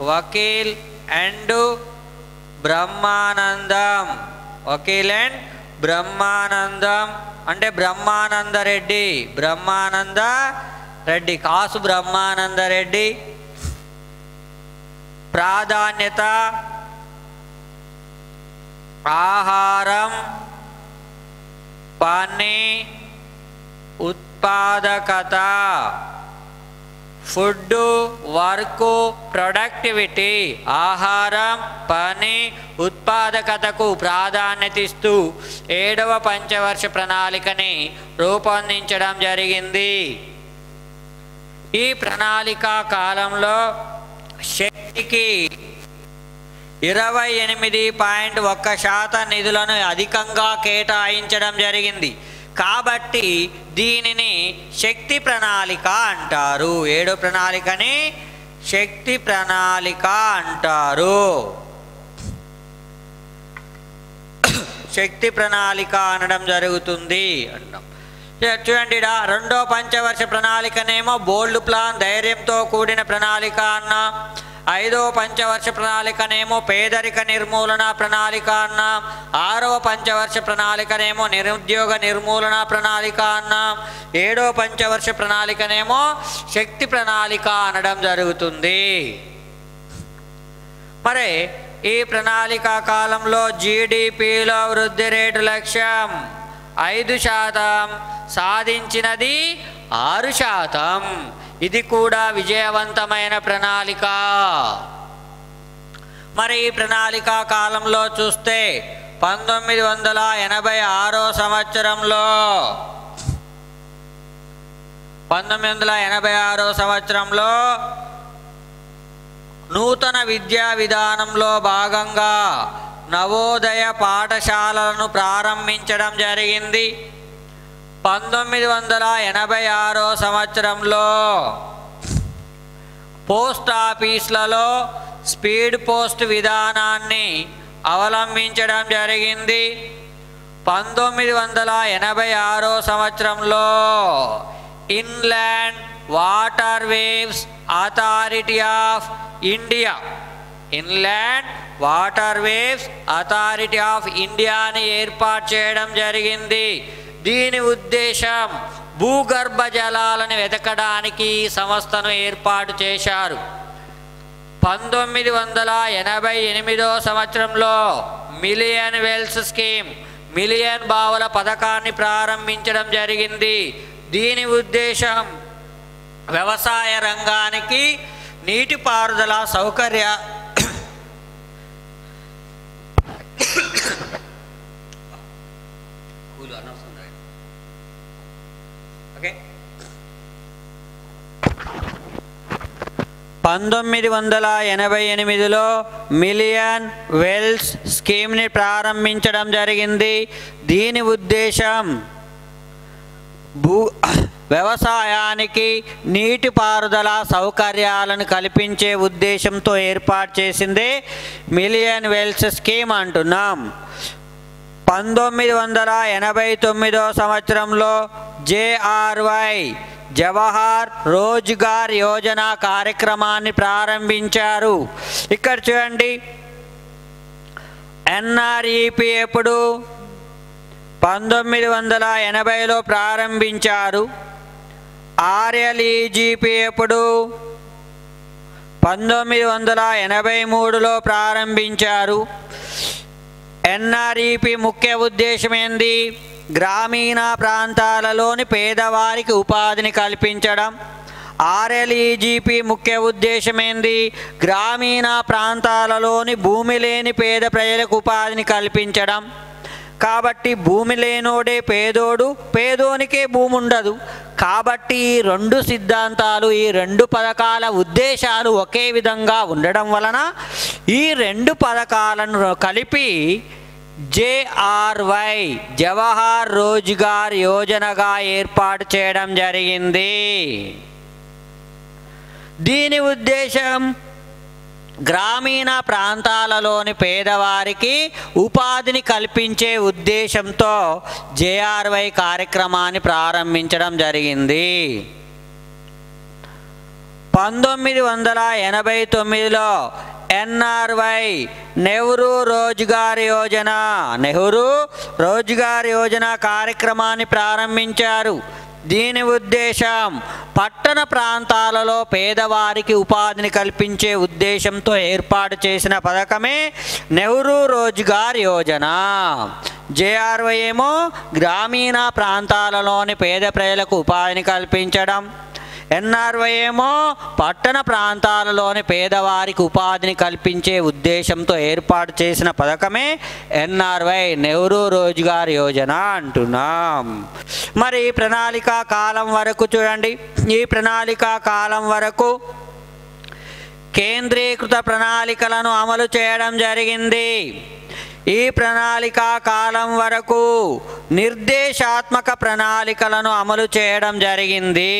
Vakeel and Brahmanandam. Vakeel and Brahmanandam అంటే బ్రహ్మానందరెడ్డి, బ్రహ్మానంద రెడ్డి, కాసు బ్రహ్మానందరెడ్డి. ప్రాధాన్యత ఆహారం, పని, ఉత్పాదకత. ఫుడ్, వర్క్, ప్రొడక్టివిటీ, ఆహారం, పని, ఉత్పాదకతకు ప్రాధాన్యత ఇస్తూ 7వ పంచవర్ష ప్రణాళికని రూపొందించడం జరిగింది. ఈ ప్రణాళిక కాలంలో శక్తికి 28.1% నిధులను అధికంగా కేటాయించడం జరిగింది. కాబట్టి దీనిని శక్తి ప్రణాళిక అంటారు. 7వ ప్రణాళికని శక్తి ప్రణాళిక అంటారు. శక్తి ప్రణాళిక అనడం జరుగుతుంది అంటాం. చూడండి, 2వ పంచవర్ష ప్రణాళికనేమో బోల్డ్ ప్లాన్, ధైర్యంతో కూడిన ప్రణాళిక అన్నాం. 5వ పంచవర్ష ప్రణాళికనేమో పేదరిక నిర్మూలన ప్రణాళిక అన్నాం. 6వ పంచవర్ష ప్రణాళికనేమో నిరుద్యోగ నిర్మూలన ప్రణాళిక అన్నాం. 7వ పంచవర్ష ప్రణాళికనేమో శక్తి ప్రణాళిక అనడం జరుగుతుంది. మరి ఈ ప్రణాళిక కాలంలో జీడిపిలో వృద్ధి రేటు లక్ష్యం 5%, సాధించినది 6%. ఇది కూడా విజయవంతమైన ప్రణాళిక. మరి ఈ ప్రణాళిక కాలంలో చూస్తే 1986 సంవత్సరంలో నూతన విద్యా విధానంలో భాగంగా నవోదయ పాఠశాలలను ప్రారంభించడం జరిగింది. 1986 సంవత్సరంలో పోస్ట్ ఆఫీసులలో స్పీడ్ పోస్ట్ విధానాన్ని అవలంబించడం జరిగింది. 1986 సంవత్సరంలో inland water ways authority of India, inland water ways authority of ఇండియాని ఏర్పాటు చేయడం జరిగింది. దీని ఉద్దేశం భూగర్భ జలాలను వెతకడానికి ఈ సంస్థను ఏర్పాటు చేశారు. 1988 సంవత్సరంలో మిలియన్ వెల్స్ స్కీమ్, మిలియన్ బావుల పథకాన్ని ప్రారంభించడం జరిగింది. దీని ఉద్దేశం వ్యవసాయ రంగానికి నీటిపారుదల సౌకర్య ఓకే 1988లో మిలియన్ వెల్స్ స్కీమ్ని ప్రారంభించడం జరిగింది. దీని ఉద్దేశం వ్యవసాయానికి నీటిపారుదల సౌకర్యాలను కల్పించే ఉద్దేశంతో ఏర్పాటు చేసిందే మిలియన్ వెల్స్ స్కీమ్ అంటున్నాం. 1989 సంవత్సరంలో జేఆర్వై జవహర్ రోజ్గార్ యోజన కార్యక్రమాన్ని ప్రారంభించారు. ఇక్కడ చూడండి, ఎన్ఆర్ఈపి ఎప్పుడు 1980లో ప్రారంభించారు. ఆర్ఎల్ఈజీపీ ఎప్పుడు 1983లో ప్రారంభించారు. ఎన్ఆర్ఈపి ముఖ్య ఉద్దేశం ఏంది? గ్రామీణ ప్రాంతాలలోని పేదవారికి ఉపాధిని కల్పించడం. ఆర్ఎల్ఈజీపీ ముఖ్య ఉద్దేశం ఏంది? గ్రామీణ ప్రాంతాలలోని భూమి లేని పేద ప్రజలకు ఉపాధిని కల్పించడం. కాబట్టి భూమి లేనోడే పేదోడు, పేదోనికే భూమి ఉండదు. కాబట్టి ఈ రెండు సిద్ధాంతాలు, ఈ రెండు పథకాల ఉద్దేశాలు ఒకే విధంగా ఉండడం వలన ఈ రెండు పథకాలను కలిపి జేఆర్వై జవహర్ రోజ్గార్ యోజనగా ఏర్పాటు చేయడం జరిగింది. దీని ఉద్దేశం గ్రామీణ ప్రాంతాలలోని పేదవారికి ఉపాధిని కల్పించే ఉద్దేశంతో జేఆర్వై కార్యక్రమాన్ని ప్రారంభించడం జరిగింది. 1989లో ఎన్ఆర్వై నెహ్రూ రోజ్గార్ యోజన కార్యక్రమాన్ని ప్రారంభించారు. దీని ఉద్దేశం పట్టణ ప్రాంతాలలో పేదవారికి ఉపాధిని కల్పించే ఉద్దేశంతో ఏర్పాటు చేసిన పథకమే నెహ్రూ రోజ్గార్ యోజన. జేఆర్వై ఏమో గ్రామీణ ప్రాంతాలలోని పేద ప్రజలకు ఉపాధిని కల్పించడం, ఎన్ఆర్వై ఏమో పట్టణ ప్రాంతాలలోని పేదవారికి ఉపాధిని కల్పించే ఉద్దేశంతో ఏర్పాటు చేసిన పథకమే ఎన్ఆర్వై నెహ్రూ రోజ్గార్ యోజన అంటున్నాం. మరి ప్రణాళికా కాలం వరకు చూడండి, ఈ ప్రణాళికా కాలం వరకు కేంద్రీకృత ప్రణాళికలను అమలు చేయడం జరిగింది. ఈ ప్రణాళికా కాలం వరకు నిర్దేశాత్మక ప్రణాళికలను అమలు చేయడం జరిగింది.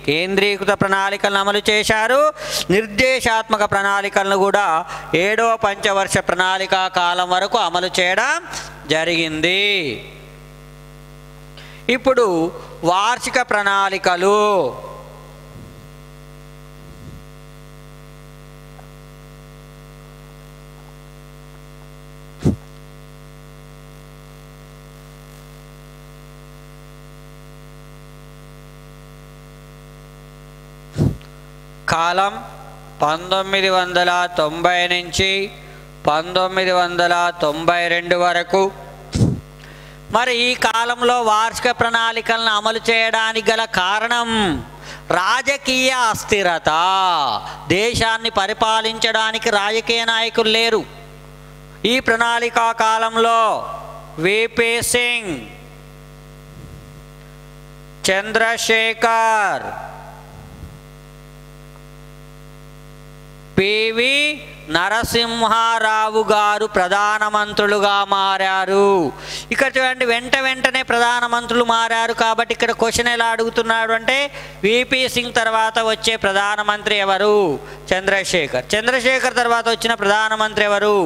కేంద్రీకృత ప్రణాళికలను అమలు చేశారు, నిర్దేశాత్మక ప్రణాళికలను కూడా 7వ పంచవర్ష ప్రణాళికా కాలం వరకు అమలు చేయడం జరిగింది. ఇప్పుడు వార్షిక ప్రణాళికలు. కాలం 1990 నుంచి 1992 వరకు. మరి ఈ కాలంలో వార్షిక ప్రణాళికలను అమలు చేయడానికి గల కారణం రాజకీయ అస్థిరత. దేశాన్ని పరిపాలించడానికి రాజకీయ నాయకులు లేరు. ఈ ప్రణాళికా కాలంలో విపి సింగ్, చంద్రశేఖర్, పివి నరసింహారావు గారు ప్రధానమంత్రులుగా మారారు. ఇక్కడ చూడండి, వెంటనే ప్రధానమంత్రులు మారారు కాబట్టి ఇక్కడ క్వశ్చన్ ఎలా అడుగుతున్నాడు అంటే విపి సింగ్ తర్వాత వచ్చే ప్రధానమంత్రి ఎవరు? చంద్రశేఖర్ తర్వాత వచ్చిన ప్రధానమంత్రి ఎవరు?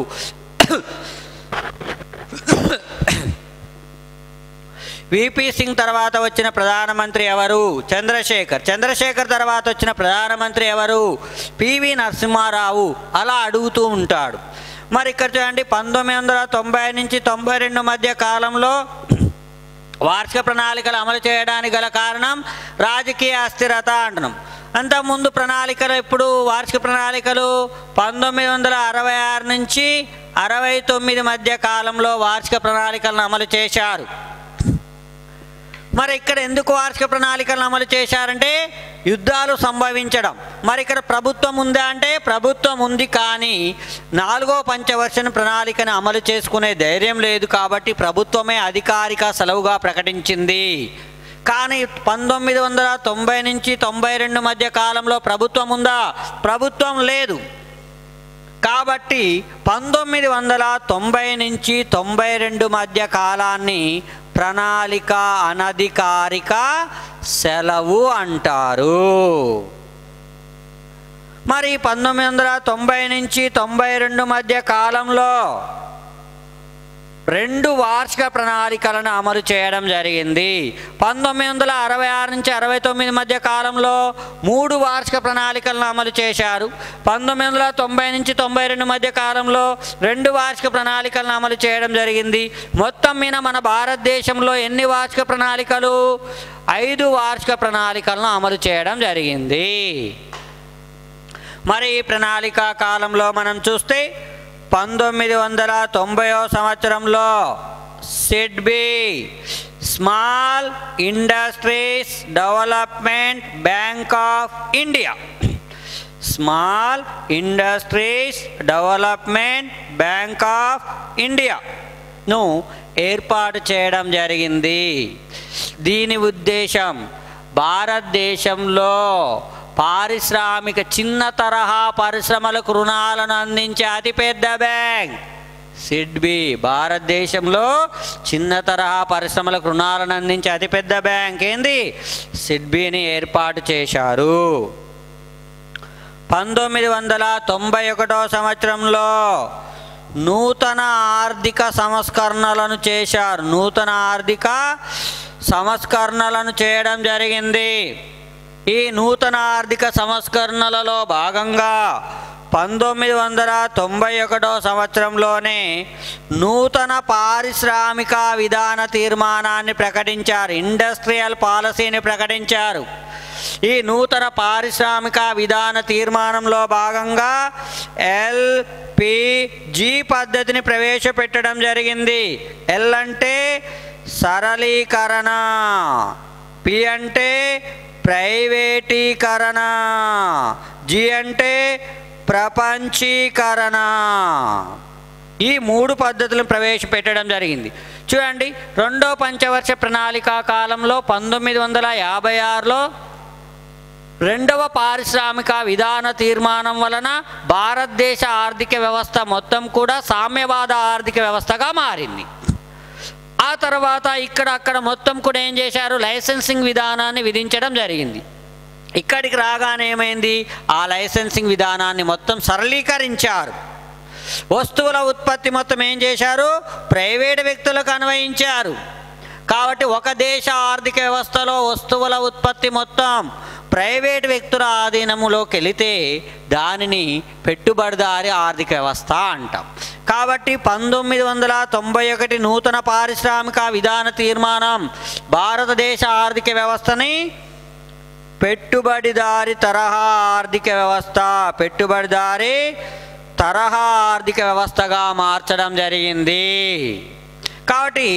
విపి సింగ్ తర్వాత వచ్చిన ప్రధానమంత్రి ఎవరు? చంద్రశేఖర్ తర్వాత వచ్చిన ప్రధానమంత్రి ఎవరు? పివి నరసింహారావు. అలా అడుగుతూ ఉంటాడు. మరి ఇక్కడ చూడండి, 1990 నుంచి 92 మధ్య కాలంలో వార్షిక ప్రణాళికలు అమలు చేయడానికి గల కారణం రాజకీయ అస్థిరత అంటున్నాం. అంతకుముందు ప్రణాళికలు ఎప్పుడు వార్షిక ప్రణాళికలు 1966 నుంచి 69 మధ్య కాలంలో వార్షిక ప్రణాళికలను అమలు చేశారు. మరి ఇక్కడ ఎందుకు వార్షిక ప్రణాళికలను అమలు చేశారంటే యుద్ధాలు సంభవించడం. మరి ఇక్కడ ప్రభుత్వం ఉందా అంటే ప్రభుత్వం ఉంది, కానీ 4వ పంచవర్ష ప్రణాళికను అమలు చేసుకునే ధైర్యం లేదు కాబట్టి ప్రభుత్వమే అధికారిక సెలవుగా ప్రకటించింది. కానీ 1990 నుంచి 92 మధ్య కాలంలో ప్రభుత్వం ఉందా? ప్రభుత్వం లేదు. కాబట్టి 1990 నుంచి 92 మధ్య కాలాన్ని ప్రణాళిక అనధికారిక సెలవు అంటారు. మరి 1990 నుంచి 92 మధ్య కాలంలో 2 వార్షిక ప్రణాళికలను అమలు చేయడం జరిగింది. 1966 నుంచి 69 మధ్య కాలంలో 3 వార్షిక ప్రణాళికలను అమలు చేశారు. 1990 నుంచి 92 మధ్య కాలంలో 2 వార్షిక ప్రణాళికలను అమలు చేయడం జరిగింది. మొత్తం మీద మన భారతదేశంలో ఎన్ని వార్షిక ప్రణాళికలు? 5 వార్షిక ప్రణాళికలను అమలు చేయడం జరిగింది. మరి ఈ ప్రణాళికా కాలంలో మనం చూస్తే 1990వ సంవత్సరంలో SIDBI small industries development bank of India, small industries development bank of ఇండియాను ఏర్పాటు చేయడం జరిగింది. దీని ఉద్దేశం భారతదేశంలో పారిశ్రామిక చిన్న తరహా పరిశ్రమలకు రుణాలను అందించే అతిపెద్ద బ్యాంక్ సిడ్బీ. భారతదేశంలో చిన్న తరహా పరిశ్రమలకు రుణాలను అందించే అతిపెద్ద బ్యాంక్ ఏంది? సిడ్బీని ఏర్పాటు చేశారు. 1991వ సంవత్సరంలో నూతన ఆర్థిక సంస్కరణలను చేశారు. నూతన ఆర్థిక సంస్కరణలను చేయడం జరిగింది. ఈ నూతన ఆర్థిక సంస్కరణలలో భాగంగా 1991 సంవత్సరంలోనే నూతన పారిశ్రామిక విధాన తీర్మానాన్ని ప్రకటించారు. ఇండస్ట్రియల్ పాలసీని ప్రకటించారు. ఈ నూతన పారిశ్రామిక విధాన తీర్మానంలో భాగంగా ఎల్పిజి పద్ధతిని ప్రవేశపెట్టడం జరిగింది. ఎల్ అంటే సరళీకరణ, పి అంటే ప్రైవేటీకరణ, జి అంటే ప్రపంచీకరణ. ఈ 3 పద్ధతులను ప్రవేశపెట్టడం జరిగింది. చూడండి, రెండో పంచవర్ష ప్రణాళిక కాలంలో 1956లో రెండవ పారిశ్రామిక విధాన తీర్మానం వలన భారతదేశ ఆర్థిక వ్యవస్థ మొత్తం కూడా సామ్యవాద ఆర్థిక వ్యవస్థగా మారింది. ఆ తర్వాత ఇక్కడ మొత్తం కూడా ఏం చేశారు, లైసెన్సింగ్ విధానాన్ని విధించడం జరిగింది. ఇక్కడికి రాగానే ఏమైంది, ఆ లైసెన్సింగ్ విధానాన్ని మొత్తం సరళీకరించారు. వస్తువుల ఉత్పత్తి మొత్తం ఏం చేశారు, ప్రైవేటు వ్యక్తులకు అన్వయించారు. కాబట్టి ఒక దేశ ఆర్థిక వ్యవస్థలో వస్తువుల ఉత్పత్తి మొత్తం ప్రైవేటు వ్యక్తుల ఆధీనములోకి వెళితే దానిని పెట్టుబడిదారి ఆర్థిక వ్యవస్థ అంటాం. కాబట్టి 1991 నూతన పారిశ్రామిక విధాన తీర్మానం భారతదేశ ఆర్థిక వ్యవస్థని పెట్టుబడిదారి తరహా ఆర్థిక వ్యవస్థ, పెట్టుబడిదారి తరహా ఆర్థిక వ్యవస్థగా మార్చడం జరిగింది. కాబట్టి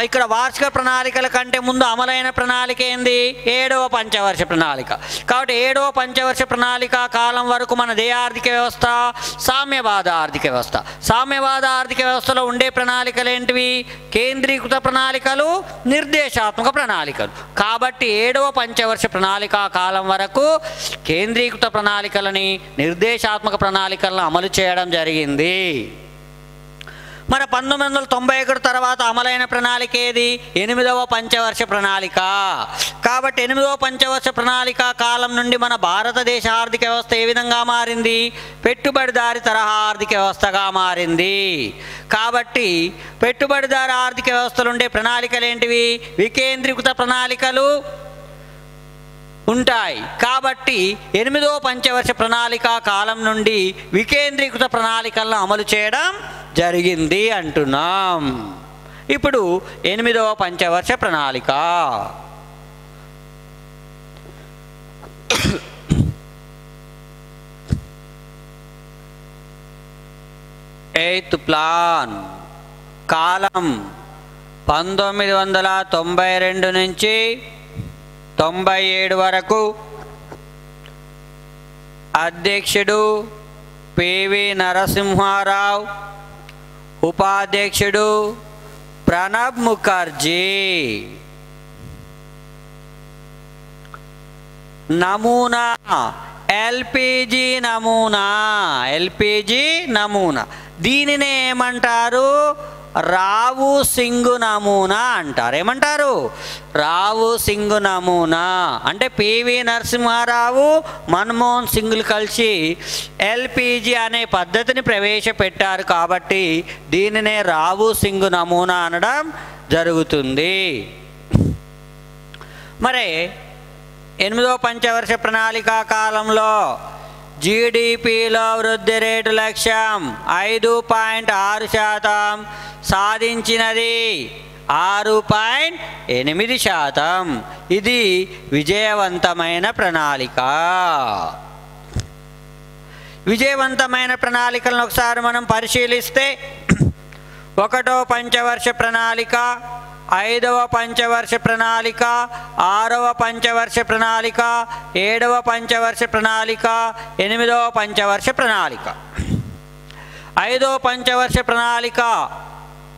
ఇక్కడ వార్షిక ప్రణాళికల కంటే ముందు అమలైన ప్రణాళిక ఏంది, 7వ పంచవర్ష ప్రణాళిక. కాబట్టి 7వ పంచవర్ష ప్రణాళిక కాలం వరకు మనదే ఆర్థిక వ్యవస్థ, సామ్యవాద ఆర్థిక వ్యవస్థ. సామ్యవాద ఆర్థిక వ్యవస్థలో ఉండే ప్రణాళికలు ఏంటివి, కేంద్రీకృత ప్రణాళికలు, నిర్దేశాత్మక ప్రణాళికలు. కాబట్టి 7వ పంచవర్ష ప్రణాళిక కాలం వరకు కేంద్రీకృత ప్రణాళికలని, నిర్దేశాత్మక ప్రణాళికలను అమలు చేయడం జరిగింది. మన 1991 తర్వాత అమలైన ప్రణాళిక ఏది, 8వ పంచవర్ష ప్రణాళిక. కాబట్టి 8వ పంచవర్ష ప్రణాళిక కాలం నుండి మన భారతదేశ ఆర్థిక వ్యవస్థ ఏ విధంగా మారింది, పెట్టుబడిదారి తరహా ఆర్థిక వ్యవస్థగా మారింది. కాబట్టి పెట్టుబడిదారి ఆర్థిక వ్యవస్థలు ఉండే ప్రణాళికలు ఏంటివి, వికేంద్రీకృత ప్రణాళికలు ఉంటాయి. కాబట్టి 8వ పంచవర్ష ప్రణాళిక కాలం నుండి వికేంద్రీకృత ప్రణాళికలను అమలు చేయడం జరిగింది అంటున్నాం. ఇప్పుడు 8వ పంచవర్ష ప్రణాళిక. 8th ప్లాన్ కాలం 1992 నుంచి 97 వరకు అధ్యక్షుడు పివి నరసింహారావు, ఉపాధ్యక్షుడు ప్రణబ్ ముఖర్జీ. నమూనా ఎల్పిజి నమూనా, ఎల్పిజి నమూనా. దీనిని ఏమంటారు, రావు సింగు నమూనా అంటారు. ఏమంటారు, రావు సింగు నమూనా. అంటే పివి నరసింహారావు, మన్మోహన్ సింగ్లు కలిసి ఎల్పిజి అనే పద్ధతిని ప్రవేశపెట్టారు. కాబట్టి దీనినే రావు సింగు నమూనా అనడం జరుగుతుంది. మరి 8వ పంచవర్ష ప్రణాళిక కాలంలో జీడిపిలో వృద్ధి రేటు లక్ష్యం 5.6%, సాధించినది 6.8%. ఇది విజయవంతమైన ప్రణాళిక. విజయవంతమైన ప్రణాళికలను ఒకసారి మనం పరిశీలిస్తే 1వ పంచవర్ష ప్రణాళిక, 5వ పంచవర్ష ప్రణాళిక, 6వ పంచవర్ష ప్రణాళిక, 7వ పంచవర్ష ప్రణాళిక, 8వ పంచవర్ష ప్రణాళిక. 5వ పంచవర్ష ప్రణాళిక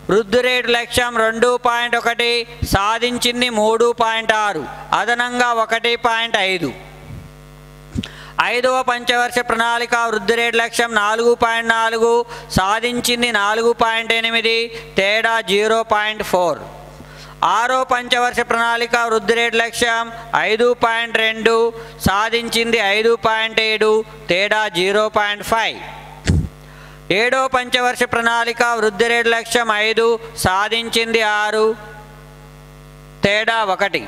వృద్ధి రేటు లక్ష్యం 2.1, సాధించింది 3.6, అదనంగా 1.5. 5వ పంచవర్ష ప్రణాళిక వృద్ధి రేటు లక్ష్యం 4.4, సాధించింది 4.8, తేడా 0.4. 6వ పంచవర్ష ప్రణాళిక వృద్ధి రేటు లక్ష్యం 5.2, సాధించింది 5.7, తేడా 0.5. 7వ పంచవర్ష ప్రణాళిక వృద్ధి రేటు లక్ష్యం 5, సాధించింది 6, తేడా 1.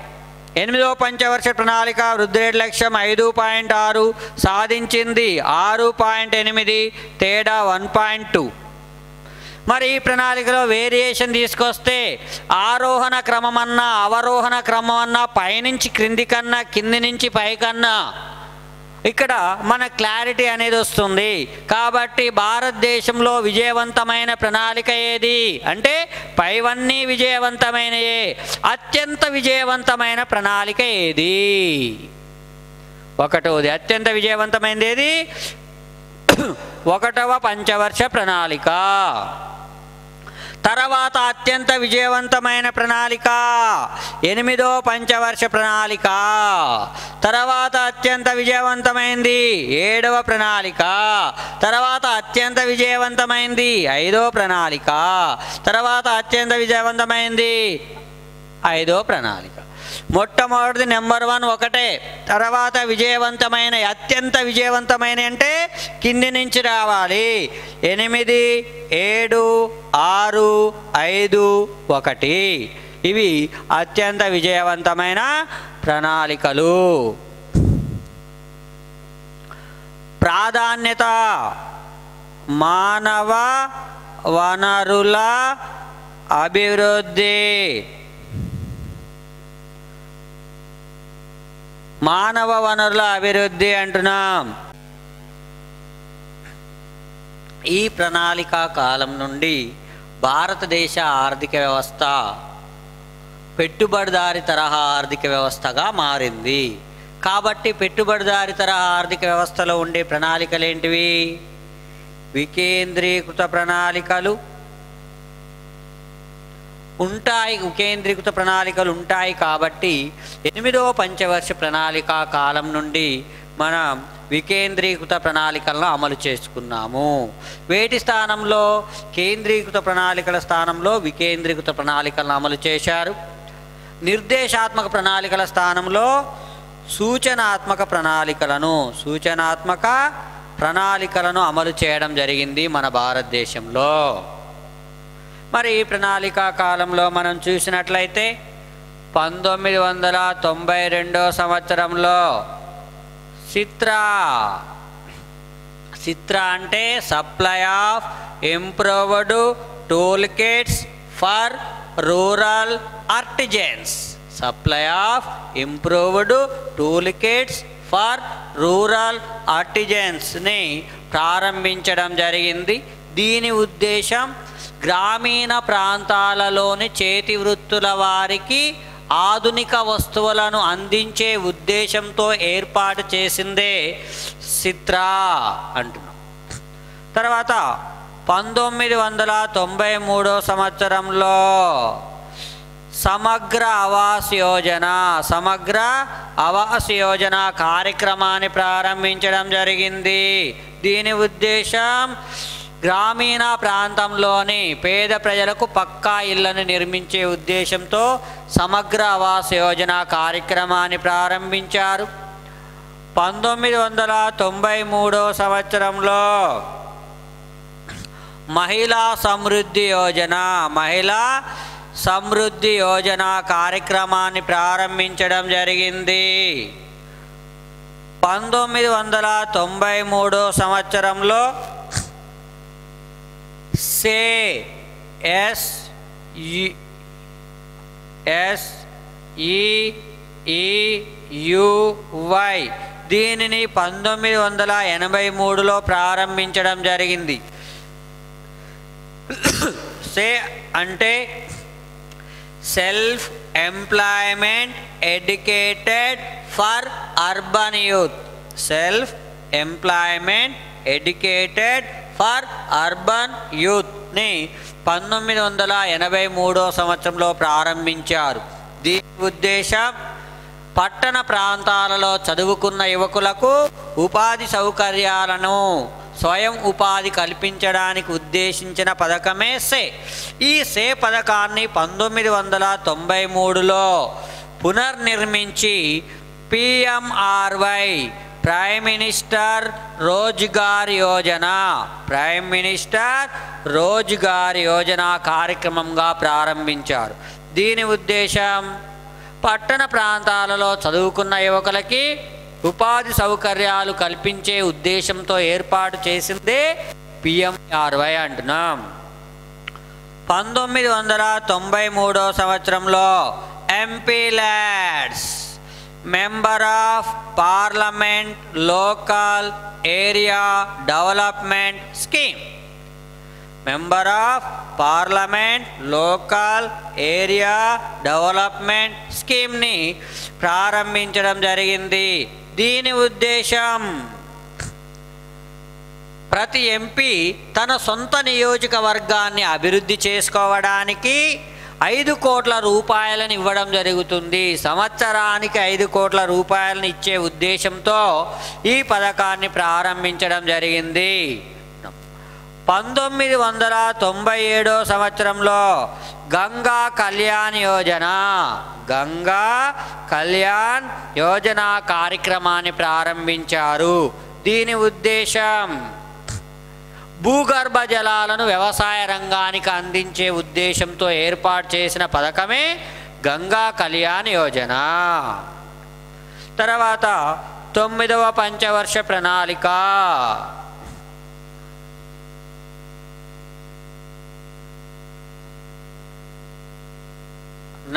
8వ పంచవర్ష ప్రణాళిక వృద్ధి రేటు లక్ష్యం 5.6 సాధించింది 6.8, తేడా 1.2. మరి ఈ ప్రణాళికలో వేరియేషన్ తీసుకొస్తే ఆరోహణ క్రమమన్నా అవరోహణ క్రమం అన్నా పైనుంచి క్రింది కన్నా కింది నుంచి పైకన్నా ఇక్కడ మన క్లారిటీ అనేది వస్తుంది. కాబట్టి భారతదేశంలో విజయవంతమైన ప్రణాళిక ఏది అంటే పైవన్నీ విజయవంతమైనయే. అత్యంత విజయవంతమైన ప్రణాళిక ఏది? ఒకటోది అత్యంత విజయవంతమైనది ఏది? 1వ పంచవర్ష ప్రణాళిక. తర్వాత అత్యంత విజయవంతమైన ప్రణాళిక 8వ పంచవర్ష ప్రణాళిక. తర్వాత అత్యంత విజయవంతమైంది 7వ ప్రణాళిక. తర్వాత అత్యంత విజయవంతమైంది 5వ ప్రణాళిక. తర్వాత అత్యంత విజయవంతమైంది 5వ ప్రణాళిక. మొట్టమొదటిది నెంబర్ 1 ఒకటే. తర్వాత విజయవంతమైన అత్యంత విజయవంతమైన అంటే కింది నుంచి రావాలి. 8, 7, 6, 5, 1 ఇవి అత్యంత విజయవంతమైన ప్రణాళికలు. ప్రాధాన్యత మానవ వనరుల అభివృద్ధి. మానవ వనరుల అభివృద్ధి అంటున్నాం. ఈ ప్రణాళిక కాలం నుండి భారతదేశ ఆర్థిక వ్యవస్థ పెట్టుబడిదారి తరహా ఆర్థిక వ్యవస్థగా మారింది. కాబట్టి పెట్టుబడిదారి తరహా ఆర్థిక వ్యవస్థలో ఉండే ప్రణాళికలు ఏంటివి? వికేంద్రీకృత ప్రణాళికలు ఉంటాయి. వికేంద్రీకృత ప్రణాళికలు ఉంటాయి. కాబట్టి 8వ పంచవర్ష ప్రణాళిక కాలం నుండి మనం వికేంద్రీకృత ప్రణాళికలను అమలు చేసుకున్నాము. వేటి స్థానంలో? కేంద్రీకృత ప్రణాళికల స్థానంలో వికేంద్రీకృత ప్రణాళికలను అమలు చేశారు. నిర్దేశాత్మక ప్రణాళికల స్థానంలో సూచనాత్మక ప్రణాళికలను అమలు చేయడం జరిగింది మన భారతదేశంలో. మరి ఈ ప్రణాళిక కాలంలో మనం చూసినట్లయితే 1992 సంవత్సరంలో సిత్రా అంటే supply of improved tool kits for rural artisans. Supply of improved tool kits for rural ఆర్టిజన్స్ని ప్రారంభించడం జరిగింది. దీని ఉద్దేశం గ్రామీణ ప్రాంతాలలోని చేతి వృత్తుల వారికి ఆధునిక వస్తువులను అందించే ఉద్దేశంతో ఏర్పాటు చేసిందే సిత్రా అంటున్నాం. తర్వాత 1993 సంవత్సరంలో సమగ్ర ఆవాస్ యోజన కార్యక్రమాన్ని ప్రారంభించడం జరిగింది. దీని ఉద్దేశం గ్రామీణ ప్రాంతంలోని పేద ప్రజలకు పక్కా ఇళ్లను నిర్మించే ఉద్దేశంతో సమగ్ర ఆవాస్ యోజన కార్యక్రమాన్ని ప్రారంభించారు. 1993 సంవత్సరంలో మహిళా సమృద్ధి యోజన కార్యక్రమాన్ని ప్రారంభించడం జరిగింది. 1993 సంవత్సరంలో SEUY దీనిని 1983లో ప్రారంభించడం జరిగింది. సే అంటే self employment educated for urban youth. Self employment educated for urban యూత్ని 1983 సంవత్సరంలో ప్రారంభించారు. దీని ఉద్దేశం పట్టణ ప్రాంతాలలో చదువుకున్న యువకులకు ఉపాధి సౌకర్యాలను స్వయం ఉపాధి కల్పించడానికి ఉద్దేశించిన పథకమే సే. ఈ సే పథకాన్ని 1993లో పునర్నిర్మించి PMRY prime minister Rozgar Yojana కార్యక్రమంగా ప్రారంభించారు. దీని ఉద్దేశం పట్టణ ప్రాంతాలలో చదువుకున్న యువకులకి ఉపాధి సౌకర్యాలు కల్పించే ఉద్దేశంతో ఏర్పాటు చేసిందే PMRY అంటున్నాం. 1993 సంవత్సరంలో MP LADS member of parliament local area development scheme, member of parliament local area development స్కీమ్ని ప్రారంభించడం జరిగింది. దీని ఉద్దేశం ప్రతి ఎంపీ తన సొంత నియోజకవర్గాన్ని అభివృద్ధి చేసుకోవడానికి 5 కోట్ల రూపాయలను ఇవ్వడం జరుగుతుంది. సంవత్సరానికి 5 కోట్ల రూపాయలను ఇచ్చే ఉద్దేశంతో ఈ పథకాన్ని ప్రారంభించడం జరిగింది. 1997 సంవత్సరంలో గంగా కళ్యాణ్ యోజన కార్యక్రమాన్ని ప్రారంభించారు. దీని ఉద్దేశం భూగర్భ జలాలను వ్యవసాయ రంగానికి అందించే ఉద్దేశంతో ఏర్పాటు చేసిన పథకమే గంగా కళ్యాణ్ యోజన. తర్వాత 9వ పంచవర్ష ప్రణాళిక.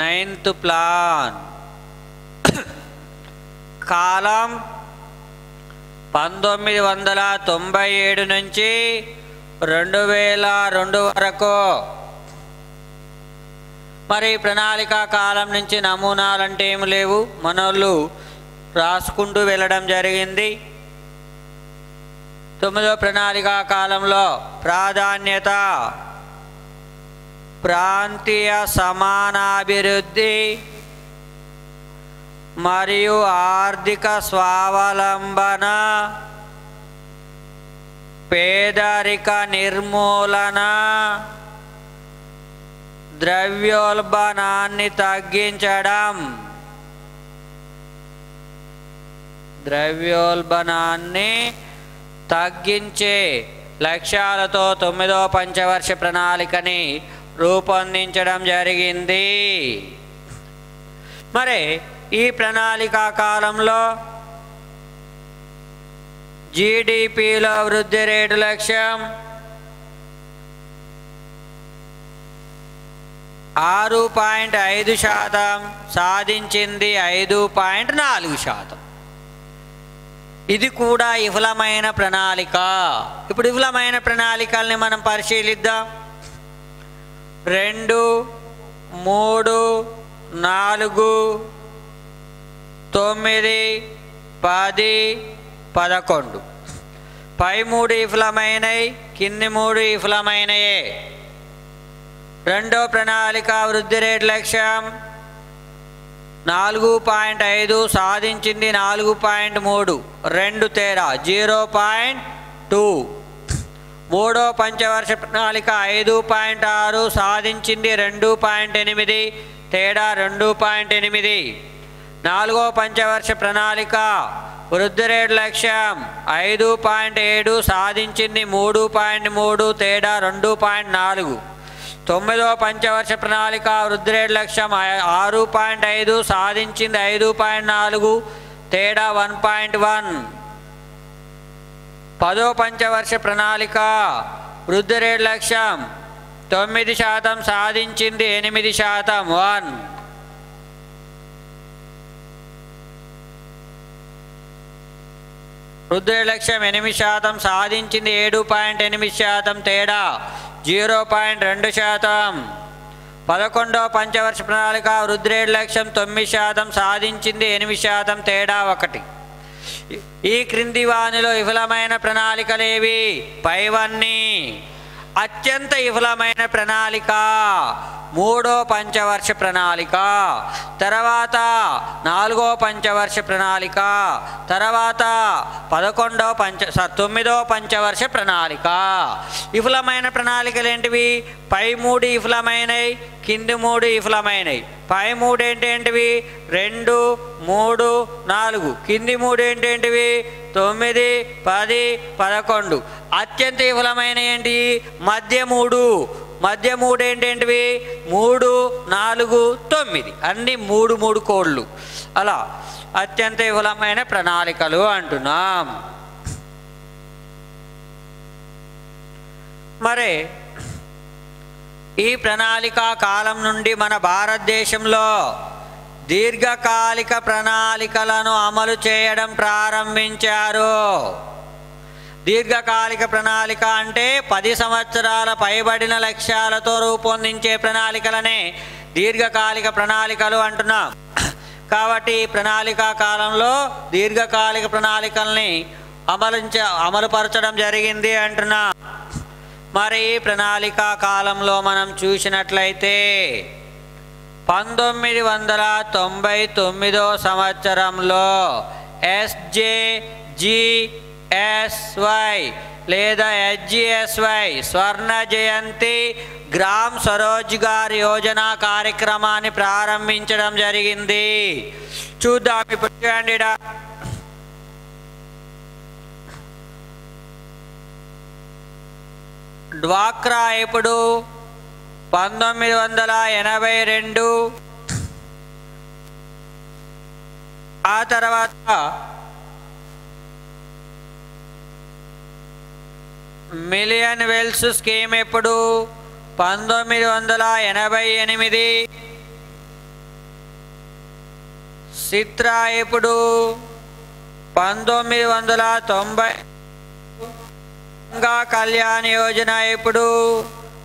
నైన్త్ ప్లాన్ కాలం 1997 నుంచి 2002 వరకు. మరి ప్రణాళికా కాలం నుంచి నమూనాలు అంటే ఏమి లేవు, మనోళ్ళు రాసుకుంటూ వెళ్ళడం జరిగింది. 9వ ప్రణాళికా కాలంలో ప్రాధాన్యత ప్రాంతీయ సమానాభివృద్ధి మరియు ఆర్థిక స్వావలంబన, పేదరిక నిర్మూలన, ద్రవ్యోల్బణాన్ని తగ్గించడం, ద్రవ్యోల్బణాన్ని తగ్గించే లక్ష్యాలతో 9వ పంచవర్ష ప్రణాళికని రూపొందించడం జరిగింది. మరి ఈ ప్రణాళికా కాలంలో GDPలో వృద్ధి రేటు లక్ష్యం 6.5%, సాధించింది 5.4%. ఇది కూడా విఫలమైన ప్రణాళిక. ఇప్పుడు విఫలమైన ప్రణాళికల్ని మనం పరిశీలిద్దాం. 2, 3, 4, 9, 10, 11. పై 3 విఫలమైనవి, కింది 3 విఫలమైనయే. రెండో ప్రణాళిక వృద్ధి రేటు లక్ష్యం 4.5, సాధించింది 4.3, 2 తేడా 0.2. మూడో పంచవర్ష ప్రణాళిక 5.6, సాధించింది 2.8, తేడా 2.8. నాలుగో పంచవర్ష ప్రణాళిక వృద్ధి రేటు లక్ష్యం 5.7, సాధించింది 3.3, తేడా 2.4. తొమ్మిదో పంచవర్ష ప్రణాళిక వృద్ధి రేటు లక్ష్యం 6.5, సాధించింది 5.4, తేడా 1.1. పదో పంచవర్ష ప్రణాళిక వృద్ధి రేటు లక్ష్యం 9%, సాధించింది 8%, 1. వృద్ధి రేటు లక్ష్యం 8%, సాధించింది 7.8%, తేడా 0.2%. 11వ పంచవర్ష ప్రణాళిక వృద్ధి రేటు లక్ష్యం 9%, సాధించింది 8%, తేడా 1. ఈ క్రింది వానిలో విఫలమైన ప్రణాళికలేవి? పైవన్నీ. అత్యంత విఫలమైన ప్రణాళిక మూడో పంచవర్ష ప్రణాళిక, తర్వాత నాలుగో పంచవర్ష ప్రణాళిక, తర్వాత 9వ పంచవర్ష ప్రణాళిక. విఫలమైన ప్రణాళికలు ఏంటివి? పై 3 విఫలమైనవి, కింది 3 విఫలమైనవి. పై 3 ఏంటేంటివి? 2, 3, 4. కింది 3 ఏంటేంటివి? 9, 10, 11. అత్యంత విఫలమైన ఏంటి? మధ్య 3, మధ్య 3 ఏంటేంటివి 3, 4, 9 అన్నీ 3 కోడ్లు. అలా అత్యంత విఫలమైన ప్రణాళికలు అంటున్నాం. మరి ఈ ప్రణాళిక కాలం నుండి మన భారతదేశంలో దీర్ఘకాలిక ప్రణాళికలను అమలు చేయడం ప్రారంభించారు. దీర్ఘకాలిక ప్రణాళిక అంటే 10 సంవత్సరాల పైబడిన లక్ష్యాలతో రూపొందించే ప్రణాళికలనే దీర్ఘకాలిక ప్రణాళికలు అంటున్నాం. కాబట్టి ప్రణాళిక కాలంలో దీర్ఘకాలిక ప్రణాళికల్ని అమలుపరచడం జరిగింది అంటున్నాం. మరి ప్రణాళిక కాలంలో మనం చూసినట్లయితే 1999 సంవత్సరంలో SJGSY లేదా SGSY స్వర్ణ జయంతి గ్రామ్ స్వరోజ్గార్ యోజన కార్యక్రమాన్ని ప్రారంభించడం జరిగింది. చూద్దాం ఇప్పుడు. చూడండి, డ్వాక్రా ఎప్పుడు 1982, ఆ తర్వాత మిలియన్ వెల్స్ స్కీమ్ ఎప్పుడు 1988, సిత్రా ఎప్పుడు 1990, గంగా కళ్యాణ్ యోజన ఎప్పుడు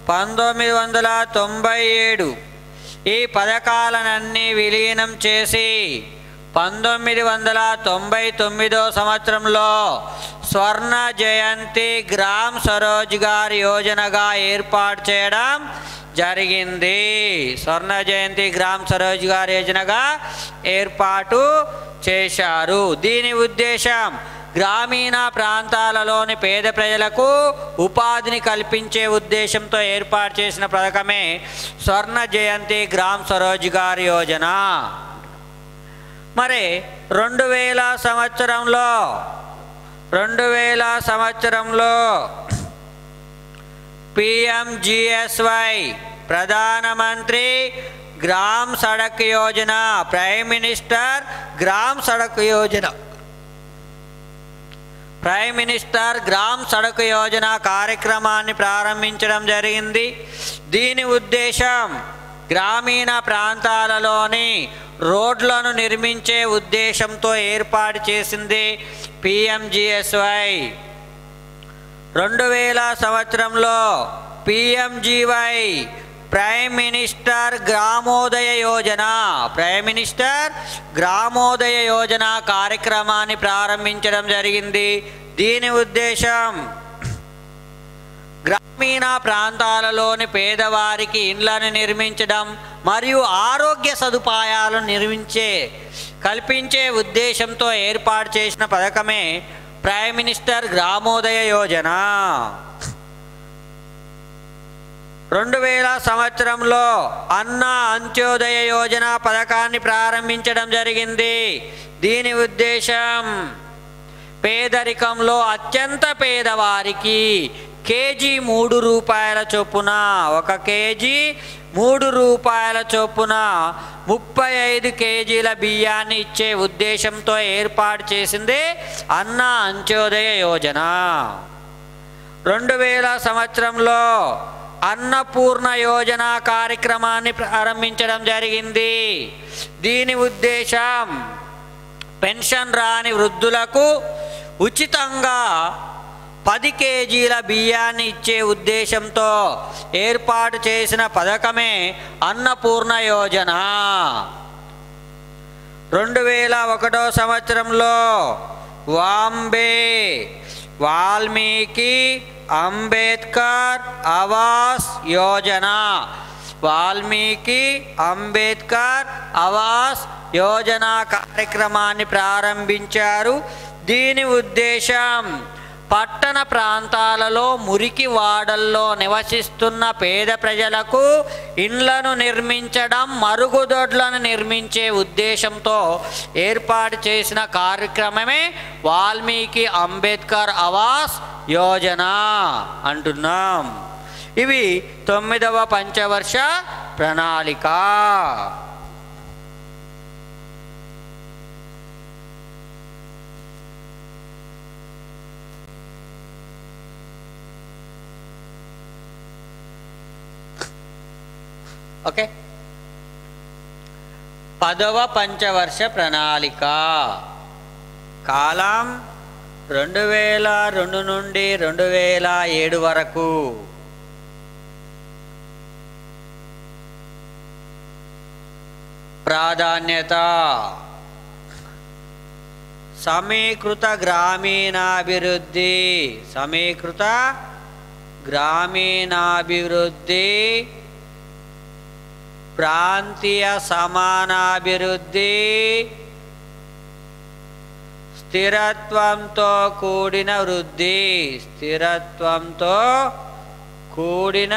1997. ఈ పథకాలనన్నీ విలీనం చేసి 1999 సంవత్సరంలో స్వర్ణ జయంతి గ్రామ్ స్వరోజ్గార్ యోజనగా ఏర్పాటు చేయడం జరిగింది. స్వర్ణ జయంతి గ్రామ్ స్వరోజ్గార్ యోజనగా ఏర్పాటు చేశారు. దీని ఉద్దేశం గ్రామీణ ప్రాంతాలలోని పేద ప్రజలకు ఉపాధిని కల్పించే ఉద్దేశంతో ఏర్పాటు చేసిన పథకమే స్వర్ణ జయంతి గ్రామ్ స్వరోజ్గార్ యోజన. మరి 2000 సంవత్సరంలో PMGSY ప్రధానమంత్రి gram Sadak Yojana, prime minister gram Sadak Yojana, prime minister gram Sadak Yojana కార్యక్రమాన్ని ప్రారంభించడం జరిగింది. దీని ఉద్దేశం గ్రామీణ ప్రాంతాలలోని రోడ్లను నిర్మించే ఉద్దేశంతో ఏర్పాటు చేసింది PMGSY. 2000 సంవత్సరంలో PMGY prime minister Gramodaya Yojana, prime minister Gramodaya Yojana కార్యక్రమాన్ని ప్రారంభించడం జరిగింది. దీని ఉద్దేశం గ్రామీణ ప్రాంతాలలోని పేదవారికి ఇండ్లను నిర్మించడం మరియు ఆరోగ్య సదుపాయాలను కల్పించే ఉద్దేశంతో ఏర్పాటు చేసిన పథకమే ప్రైమ్ మినిస్టర్ గ్రామోదయ యోజన. 2000 సంవత్సరంలో అన్న అంత్యోదయ యోజన పథకాన్ని ప్రారంభించడం జరిగింది. దీని ఉద్దేశం పేదరికంలో అత్యంత పేదవారికి కేజీ 3 రూపాయల చొప్పున, 1 కేజీ 3 రూపాయల చొప్పున 35 కేజీల బియ్యాన్ని ఇచ్చే ఉద్దేశంతో ఏర్పాటు చేసింది అన్న అంత్యోదయ యోజన. 2000 సంవత్సరంలో అన్నపూర్ణ యోజన కార్యక్రమాన్ని ప్రారంభించడం జరిగింది. దీని ఉద్దేశం పెన్షన్ రాని వృద్ధులకు ఉచితంగా 10 కేజీల బియ్యాన్ని ఇచ్చే ఉద్దేశంతో ఏర్పాటు చేసిన పథకమే అన్నపూర్ణ యోజన. 2001 సంవత్సరంలో వాల్మీకి అంబేద్కర్ ఆవాస్ యోజన, వాల్మీకి అంబేద్కర్ ఆవాస్ యోజన కార్యక్రమాన్ని ప్రారంభించారు. దీని ఉద్దేశం పట్టణ ప్రాంతాలలో మురికి వాడల్లో నివసిస్తున్న పేద ప్రజలకు ఇండ్లను నిర్మించడం, మరుగుదొడ్లను నిర్మించే ఉద్దేశంతో ఏర్పాటు చేసిన కార్యక్రమమే వాల్మీకి అంబేద్కర్ ఆవాస్ యోజన అంటున్నాం. ఇవి 9వ పంచవర్ష ప్రణాళిక. ఓకే, 10వ పంచవర్ష ప్రణాళిక కాలం 2002 నుండి 2007 వరకు. ప్రాధాన్యత సమీకృత గ్రామీణాభివృద్ధి, సమీకృత గ్రామీణాభివృద్ధి, ప్రాంతీయ సమానాభివృద్ధి, స్థిరత్వంతో కూడిన వృద్ధి, స్థిరత్వంతో కూడిన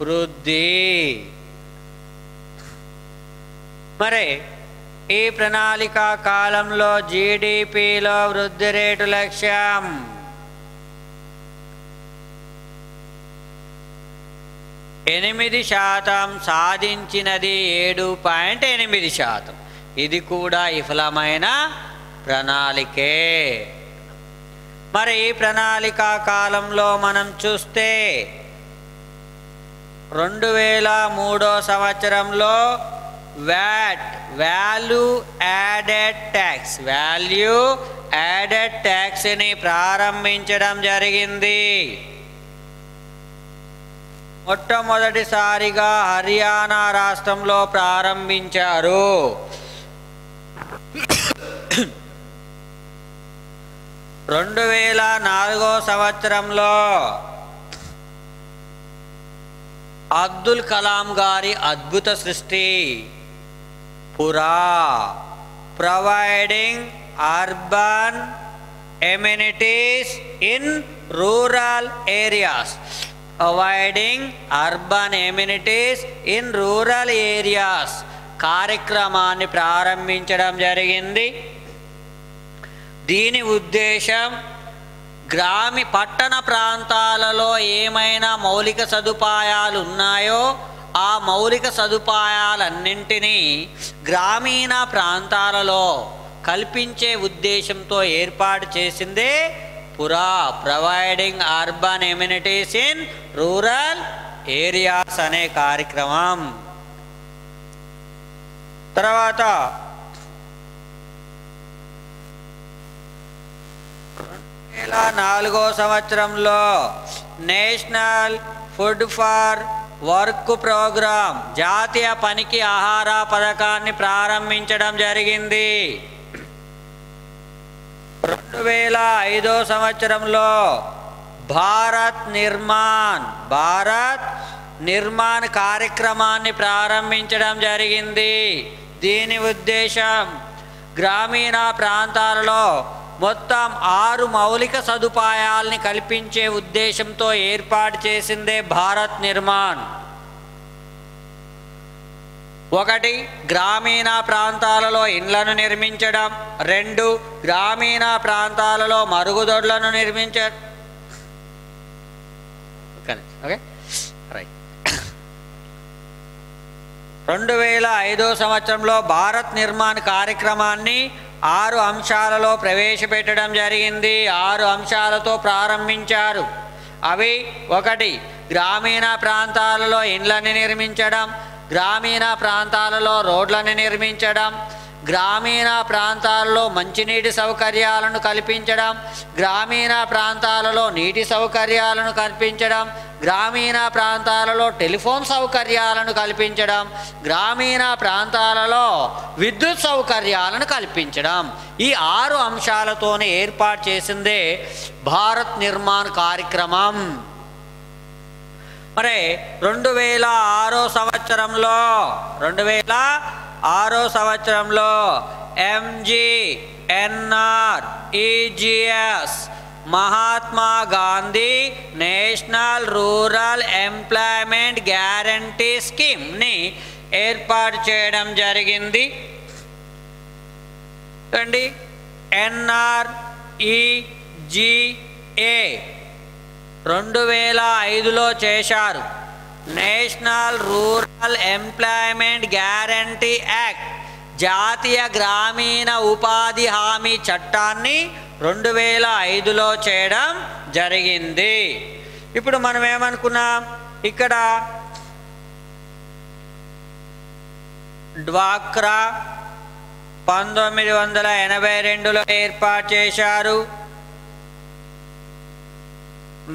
వృద్ధి. మరి ఈ ప్రణాళిక కాలంలో జీడిపిలో వృద్ధి రేటు లక్ష్యం 8% సాధించినది 7.8%. ఇది కూడా విఫలమైన ప్రణాళికే. మరి ఈ ప్రణాళిక కాలంలో మనం చూస్తే 2003 సంవత్సరంలో VAT, value added tax, value added ట్యాక్స్ని ప్రారంభించడం జరిగింది. మొట్టమొదటిసారిగా హర్యానా రాష్ట్రంలో ప్రారంభించారు. 2004 సంవత్సరంలో అబ్దుల్ కలాం గారి అద్భుత సృష్టి పురా, providing urban amenities in rural areas, providing urban amenities in rural areas కార్యక్రమాన్ని ప్రారంభించడం జరిగింది. దీని ఉద్దేశం పట్టణ ప్రాంతాలలో ఏమైనా మౌలిక సదుపాయాలు ఉన్నాయో ఆ మౌలిక సదుపాయాలన్నింటినీ గ్రామీణ ప్రాంతాలలో కల్పించే ఉద్దేశంతో ఏర్పాటు చేసిందే PURA, providing urban amenities in rural areas అనే కార్యక్రమం. తర్వాత 2004 సంవత్సరంలో national food for work programme, జాతీయ పనికి ఆహార పథకాన్ని ప్రారంభించడం జరిగింది. 2005 సంవత్సరంలో భారత్ నిర్మాణ్ కార్యక్రమాన్ని ప్రారంభించడం జరిగింది. దీని ఉద్దేశం గ్రామీణ ప్రాంతాలలో మొత్తం 6 మౌలిక సదుపాయాల్ని కల్పించే ఉద్దేశంతో ఏర్పాటు చేసిందే భారత్ నిర్మాణ్. 1 గ్రామీణ ప్రాంతాలలో ఇండ్లను నిర్మించడం, 2 గ్రామీణ ప్రాంతాలలో మరుగుదొడ్లను నిర్మించడం. Okay right. 2005 సంవత్సరంలో భారత్ నిర్మాణ్ కార్యక్రమాన్ని 6 అంశాలలో ప్రవేశపెట్టడం జరిగింది. 6 అంశాలతో ప్రారంభించారు. అవి 1 గ్రామీణ ప్రాంతాలలో ఇండ్లని నిర్మించడం, గ్రామీణ ప్రాంతాలలో రోడ్లను నిర్మించడం, గ్రామీణ ప్రాంతాలలో మంచినీటి సౌకర్యాలను కల్పించడం, గ్రామీణ ప్రాంతాలలో నీటి సౌకర్యాలను కల్పించడం, గ్రామీణ ప్రాంతాలలో టెలిఫోన్ సౌకర్యాలను కల్పించడం, గ్రామీణ ప్రాంతాలలో విద్యుత్ సౌకర్యాలను కల్పించడం. ఈ 6 అంశాలతోనే ఏర్పాటు చేసిందే భారత్ నిర్మాణ్ కార్యక్రమం. మరి 2006 సంవత్సరంలో MGNREGS Mahatma Gandhi national rural employment guarantee స్కీమ్ని ఏర్పాటు చేయడం జరిగింది. NREGA 2005లో చేశారు. National rural employment guarantee act, జాతీయ గ్రామీణ ఉపాధి హామీ చట్టాన్ని 2005లో చేయడం జరిగింది. ఇప్పుడు మనం ఏమనుకున్నాం, ఇక్కడ డ్వాక్రా 1982లో ఏర్పాటు చేశారు.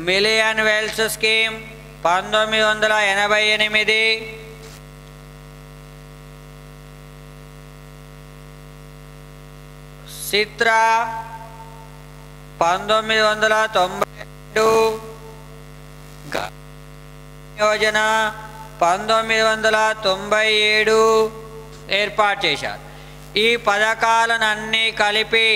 మిలియన్ వెల్స్ స్కీమ్ 1988, సిత్రా 1992, యోజన 1997 ఏర్పాటు చేశారు. ఈ పథకాలనన్నీ కలిపి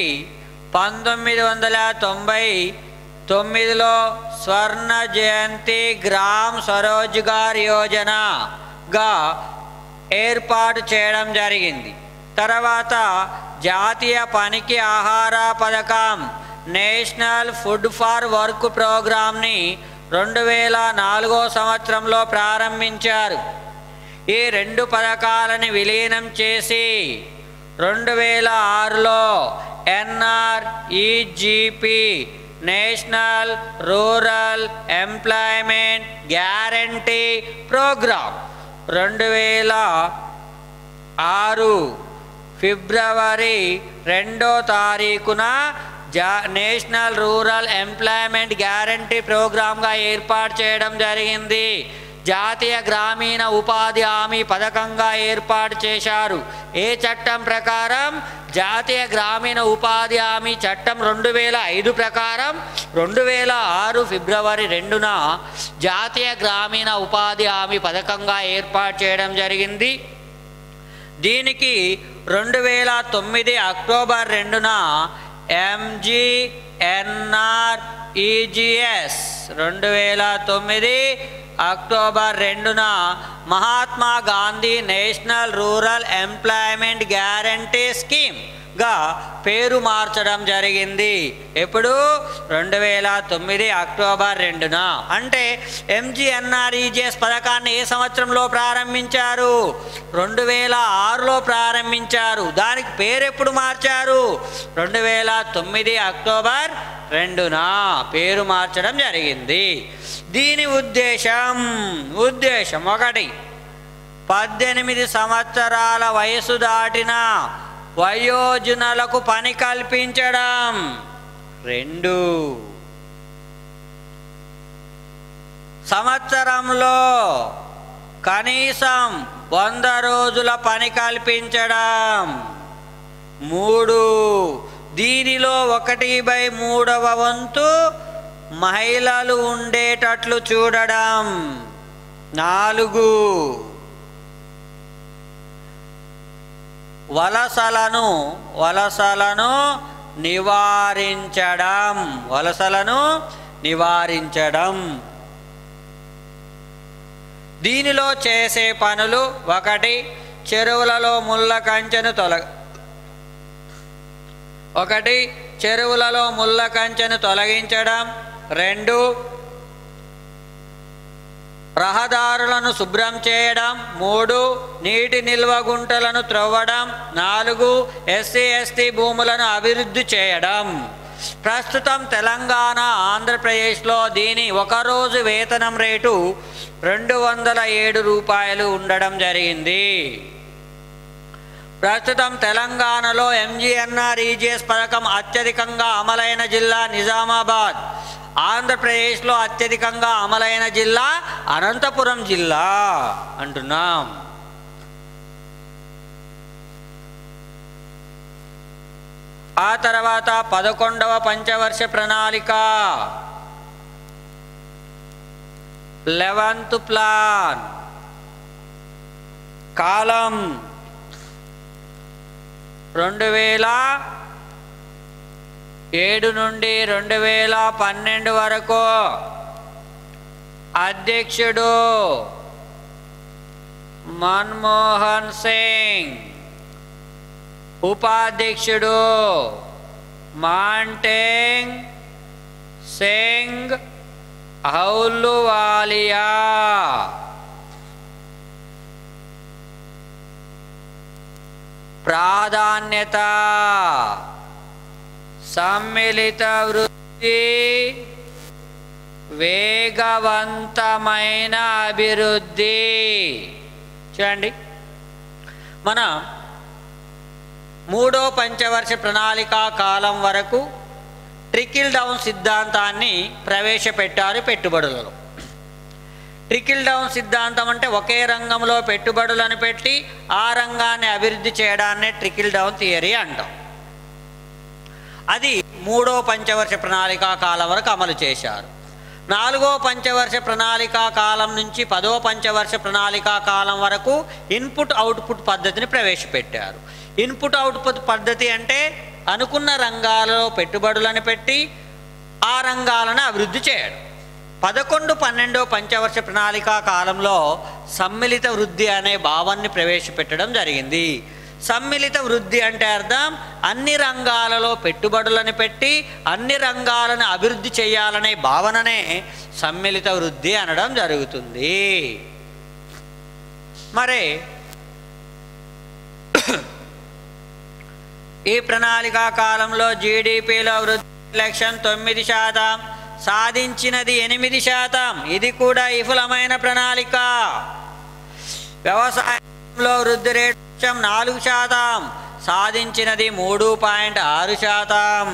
1999లో స్వర్ణ జయంతి గ్రామ్ స్వరోజ్గార్ యోజనగా ఏర్పాటు చేయడం జరిగింది. తర్వాత జాతీయ పనికి ఆహార పథకం, నేషనల్ ఫుడ్ ఫర్ వర్క్ ప్రోగ్రామ్ని 2004 సంవత్సరంలో ప్రారంభించారు. ఈ రెండు పథకాలని విలీనం చేసి 2006లో NREGP, national rural employment guarantee programme 2006 ఫిబ్రవరి 2వ తారీఖున నేషనల్ రూరల్ ఎంప్లాయ్మెంట్ గ్యారంటీ ప్రోగ్రామ్గా ఏర్పాటు చేయడం జరిగింది. జాతీయ గ్రామీణ ఉపాధి హామీ పథకంగా ఏర్పాటు చేశారు. ఏ చట్టం ప్రకారం? జాతీయ గ్రామీణ ఉపాధి హామీ చట్టం 2005 ప్రకారం 2006 ఫిబ్రవరి 2న జాతీయ గ్రామీణ ఉపాధి హామీ పథకంగా ఏర్పాటు చేయడం జరిగింది. దీనికి 2009 అక్టోబర్ 2న MGNREGS 2009 అక్టోబర్ 2న Mahatma Gandhi national rural employment guarantee స్కీమ్గా పేరు మార్చడం జరిగింది. ఎప్పుడు? 2009 అక్టోబర్ 2న. అంటే MGNREGS పథకాన్ని ఏ సంవత్సరంలో ప్రారంభించారు? 2006లో ప్రారంభించారు. దానికి పేరు ఎప్పుడు మార్చారు? 2009 అక్టోబర్ 2న పేరు మార్చడం జరిగింది. దీని ఉద్దేశం 1, 18 సంవత్సరాల వయసు దాటిన వయోజనులకు పని కల్పించడం. 2, సంవత్సరంలో కనీసం 100 రోజుల పని కల్పించడం. 3, దీనిలో 1/3వ వంతు మహిళలు ఉండేటట్లు చూడడం. 4, వలసలను నివారించడం. దీనిలో చేసే పనులు: 1, చెరువులలో ముళ్ళ కంచెను తొలగించడం. 2, రహదారులను శుభ్రం చేయడం. 3, నీటి నిల్వ గుంటలను త్రవ్వడం. 4, SC/ST భూములను అభివృద్ధి చేయడం. ప్రస్తుతం తెలంగాణ, ఆంధ్రప్రదేశ్లో దీని ఒకరోజు వేతనం రేటు 207 రూపాయలు ఉండడం జరిగింది. ప్రస్తుతం తెలంగాణలో MGNREGS పథకం అత్యధికంగా అమలైన జిల్లా నిజామాబాద్. ఆంధ్రప్రదేశ్లో అత్యధికంగా అమలైన జిల్లా అనంతపురం జిల్లా అంటున్నాం. ఆ తర్వాత 11వ పంచవర్ష ప్రణాళిక, 11th ప్లాన్. కాలం 2007 నుండి 2012 వరకు. అధ్యక్షుడు మన్మోహన్ సింగ్, ఉపాధ్యక్షుడు మాంటేంగ్ సింగ్ అహులువాలియా, ప్రాధాన్యత, సమ్మిళిత వృద్ధి, వేగవంతమైన అభివృద్ధి. చూడండి, మన మూడో పంచవర్ష ప్రణాళికా కాలం వరకు ట్రికిల్ డౌన్ సిద్ధాంతాన్ని ప్రవేశపెట్టారు పెట్టుబడులలో. ట్రికిల్ డౌన్ సిద్ధాంతం అంటే ఒకే రంగంలో పెట్టుబడులను పెట్టి ఆ రంగాన్ని అభివృద్ధి చేయడాన్నే ట్రికిల్ డౌన్ థియరీ అంటాం. అది మూడో పంచవర్ష ప్రణాళికా కాలం వరకు అమలు చేశారు. నాలుగో పంచవర్ష ప్రణాళికా కాలం నుంచి 10వ పంచవర్ష ప్రణాళికా కాలం వరకు ఇన్పుట్ అవుట్పుట్ పద్ధతిని ప్రవేశపెట్టారు. ఇన్పుట్ అవుట్పుట్ పద్ధతి అంటే అనుకున్న రంగాలలో పెట్టుబడులను పెట్టి ఆ రంగాలను అభివృద్ధి చేయడం. 11, 12వ పంచవర్ష ప్రణాళికా కాలంలో సమ్మిళిత వృద్ధి అనే భావాన్ని ప్రవేశపెట్టడం జరిగింది. సమ్మిళిత వృద్ధి అంటే అర్థం అన్ని రంగాలలో పెట్టుబడులను పెట్టి అన్ని రంగాలను అభివృద్ధి చేయాలనే భావననే సమ్మిళిత వృద్ధి అనడం జరుగుతుంది. మరి ఈ ప్రణాళికా కాలంలో జీడిపిలో వృద్ధి లక్ష్యం 9%, సాధించినది 8%. ఇది కూడా విఫలమైన ప్రణాళిక. వ్యవసాయంలో వృద్ధి రేటు 4%, సాధించినది 3.6%.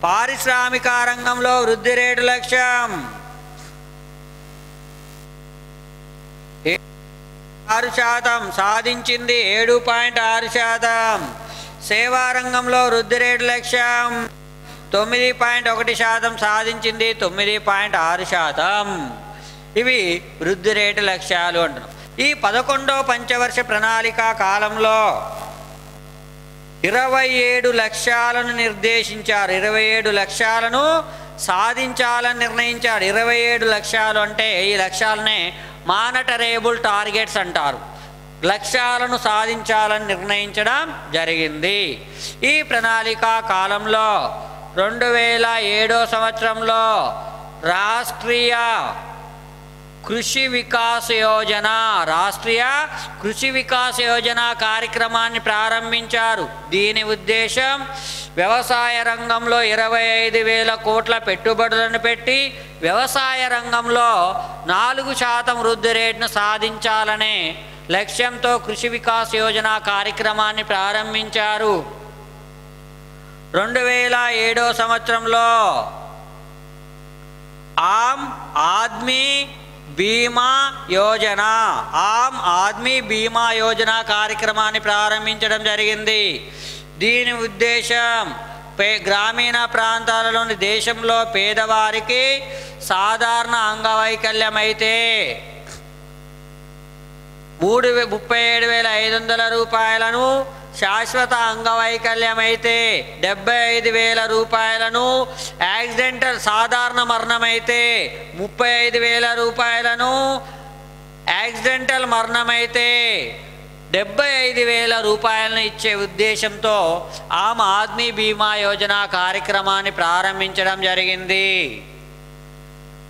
పారిశ్రామిక రంగంలో వృద్ధి రేటు లక్ష్యం 6%, సాధించింది 7.6%. సేవా రంగంలో వృద్ధి రేటు లక్ష్యం 9.1%, సాధించింది 9.6%. ఇవి వృద్ధి రేటు లక్ష్యాలు అంటున్నాం. ఈ 11వ పంచవర్ష ప్రణాళికా కాలంలో 27 లక్ష్యాలను నిర్దేశించారు. 27 లక్ష్యాలను సాధించాలని నిర్ణయించారు. 27 లక్ష్యాలు అంటే ఈ లక్ష్యాలనే మానిటరబుల్ టార్గెట్స్ అంటారు. లక్ష్యాలను సాధించాలని నిర్ణయించడం జరిగింది. ఈ ప్రణాళికా కాలంలో 2007 సంవత్సరంలో రాష్ట్రీయ కృషి వికాస్ యోజన, రాష్ట్రీయ కృషి వికాస్ యోజన కార్యక్రమాన్ని ప్రారంభించారు. దీని ఉద్దేశం వ్యవసాయ రంగంలో 25,000 కోట్ల పెట్టుబడులను పెట్టి వ్యవసాయ రంగంలో 4% వృద్ధి రేటును సాధించాలనే లక్ష్యంతో కృషి వికాస్ యోజన కార్యక్రమాన్ని ప్రారంభించారు. 2007 సంవత్సరంలో ఆమ్ ఆద్మీ బీమా యోజన, ఆమ్ ఆద్మీ బీమా యోజన కార్యక్రమాన్ని ప్రారంభించడం జరిగింది. దీని ఉద్దేశం గ్రామీణ ప్రాంతాలలోని దేశంలో పేదవారికి సాధారణ అంగవైకల్యం అయితే 37,500 రూపాయలను, శాశ్వత అంగవైకల్యం అయితే 75,000 రూపాయలను, యాక్సిడెంటల్ సాధారణ మరణమైతే 35,000 రూపాయలను, యాక్సిడెంటల్ మరణమైతే 75,000 రూపాయలను ఇచ్చే ఉద్దేశంతో ఆమ్ ఆద్మీ బీమా యోజన కార్యక్రమాన్ని ప్రారంభించడం జరిగింది.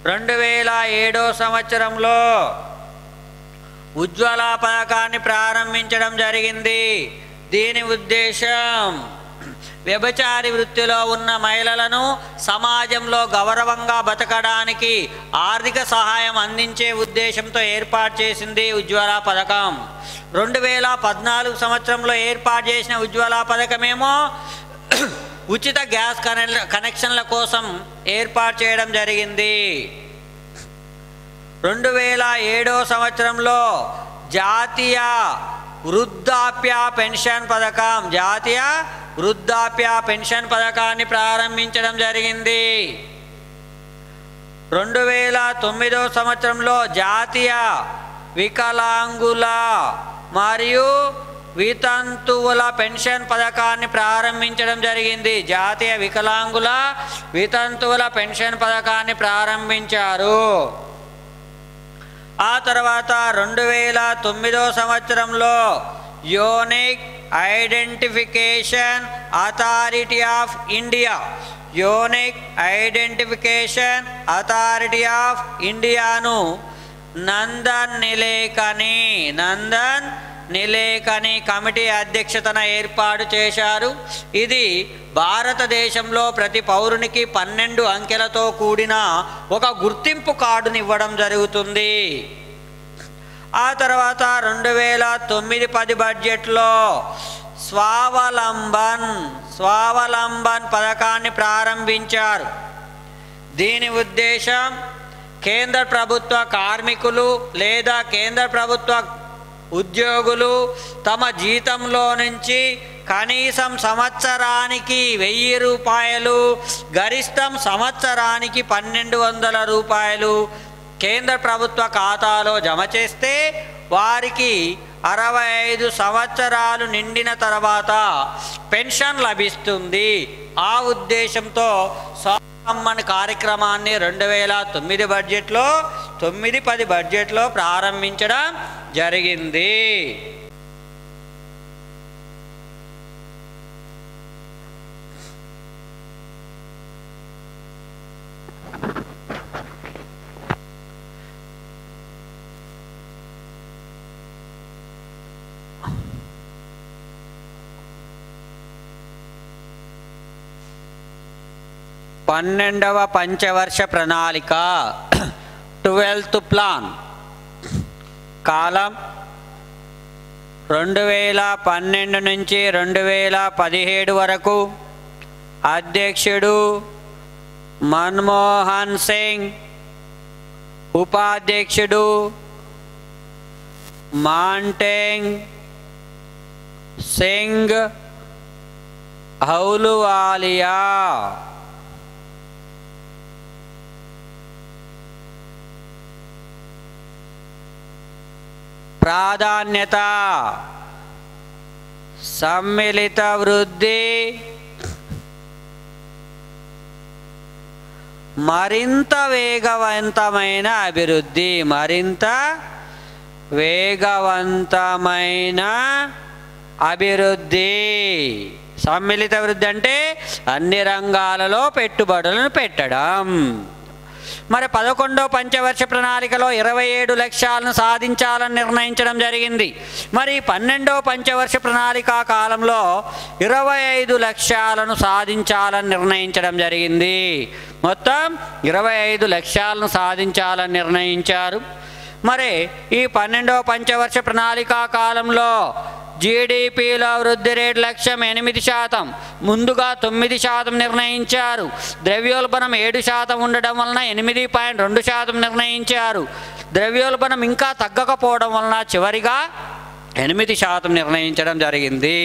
2007 సంవత్సరంలో ఉజ్వల పథకాన్ని ప్రారంభించడం జరిగింది. దీని ఉద్దేశం వ్యభిచారి వృత్తిలో ఉన్న మహిళలను సమాజంలో గౌరవంగా బతకడానికి ఆర్థిక సహాయం అందించే ఉద్దేశంతో ఏర్పాటు చేసింది ఉజ్వల పథకం. 2014 సంవత్సరంలో ఏర్పాటు చేసిన ఉజ్వల పథకమేమో ఉచిత గ్యాస్ కనెక్షన్ల కోసం ఏర్పాటు చేయడం జరిగింది. 2007 సంవత్సరంలో జాతీయ వృద్ధాప్య పెన్షన్ పథకం, జాతీయ వృద్ధాప్య పెన్షన్ పథకాన్ని ప్రారంభించడం జరిగింది. 2009 సంవత్సరంలో జాతీయ వికలాంగుల మరియు వితంతువుల పెన్షన్ పథకాన్ని ప్రారంభించడం జరిగింది. జాతీయ వికలాంగుల వితంతువుల పెన్షన్ పథకాన్ని ప్రారంభించారు. ఆ తర్వాత 2009 సంవత్సరంలో unique identification authority of India, unique identification authority of ఇండియాను నందన్ నిలేకని కమిటీ అధ్యక్షతన ఏర్పాటు చేశారు. ఇది భారతదేశంలో ప్రతి పౌరునికి 12 అంకెలతో కూడిన ఒక గుర్తింపు కార్డుని ఇవ్వడం జరుగుతుంది. ఆ తర్వాత 2009-10 బడ్జెట్లో స్వావలంబన్ పథకాన్ని ప్రారంభించారు. దీని ఉద్దేశం కేంద్ర ప్రభుత్వ కార్మికులు లేదా కేంద్ర ప్రభుత్వ ఉద్యోగులు తమ జీతంలో నుంచి కనీసం సంవత్సరానికి 1000 రూపాయలు, గరిష్టం సంవత్సరానికి 1200 రూపాయలు కేంద్ర ప్రభుత్వ ఖాతాలో జమ చేస్తే వారికి 65 సంవత్సరాలు నిండిన తర్వాత పెన్షన్ లభిస్తుంది. ఆ ఉద్దేశంతో స్వావలంబన్ కార్యక్రమాన్ని 2009 బడ్జెట్లో 9-10 బడ్జెట్లో ప్రారంభించడం జరిగింది. పన్నెండవ పంచవర్ష ప్రణాళిక 12th ప్లాన్ కాలం 2012 నుంచి 2017 వరకు. అధ్యక్షుడు మన్మోహన్ సింగ్, ఉపాధ్యక్షుడు మాంటేంగ్ సింగ్ అహ్లూవాలియా. ప్రాధాన్యత సమ్మిళిత వృద్ధి, మరింత వేగవంతమైన అభివృద్ధి. సమ్మిళిత వృద్ధి అంటే అన్ని రంగాలలో పెట్టుబడులను పెట్టడం. మరి 11వ పంచవర్ష ప్రణాళికలో 27 లక్ష్యాలను సాధించాలని నిర్ణయించడం జరిగింది. మరి 12వ పంచవర్ష ప్రణాళిక కాలంలో 25 లక్ష్యాలను సాధించాలని నిర్ణయించడం జరిగింది. మొత్తం 25 లక్ష్యాలను సాధించాలని నిర్ణయించారు. మరి ఈ 12వ పంచవర్ష ప్రణాళిక కాలంలో జీడిపిలో వృద్ధి రేటు లక్ష్యం 8%, ముందుగా 9% నిర్ణయించారు. ద్రవ్యోల్బణం 7% ఉండడం వలన 8.2% నిర్ణయించారు. ద్రవ్యోల్బణం ఇంకా తగ్గకపోవడం వలన చివరిగా 8% నిర్ణయించడం జరిగింది.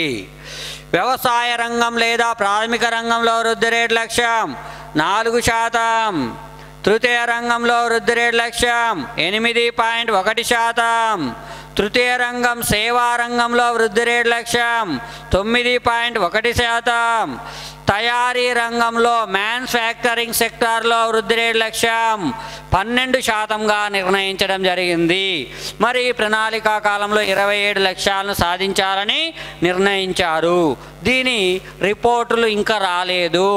వ్యవసాయ రంగం లేదా ప్రాథమిక రంగంలో వృద్ధి రేటు లక్ష్యం 4%, తృతీయ రంగంలో వృద్ధి రేటు లక్ష్యం 8.1%, తృతీయ రంగం సేవా రంగంలో వృద్ధి రేటు లక్ష్యం 9.1%, తయారీ రంగంలో మ్యానుఫ్యాక్చరింగ్ సెక్టార్లో వృద్ధి రేటు లక్ష్యం 12%గా నిర్ణయించడం జరిగింది. మరి ఈ ప్రణాళికా కాలంలో 27 లక్ష్యాలను సాధించాలని నిర్ణయించారు. దీని రిపోర్టులు ఇంకా రాలేదు,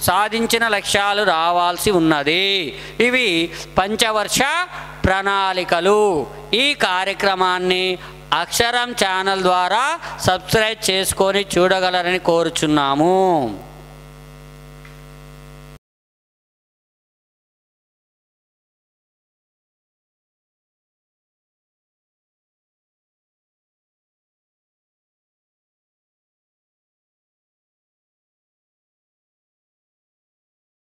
సాధించిన లక్ష్యాలు రావాల్సి ఉన్నది. ఇవి పంచవర్ష ప్రణాళికలు. ఈ కార్యక్రమాన్ని అక్షరం ఛానల్ ద్వారా సబ్స్క్రైబ్ చేసుకొని చూడగలరని కోరుచున్నాము.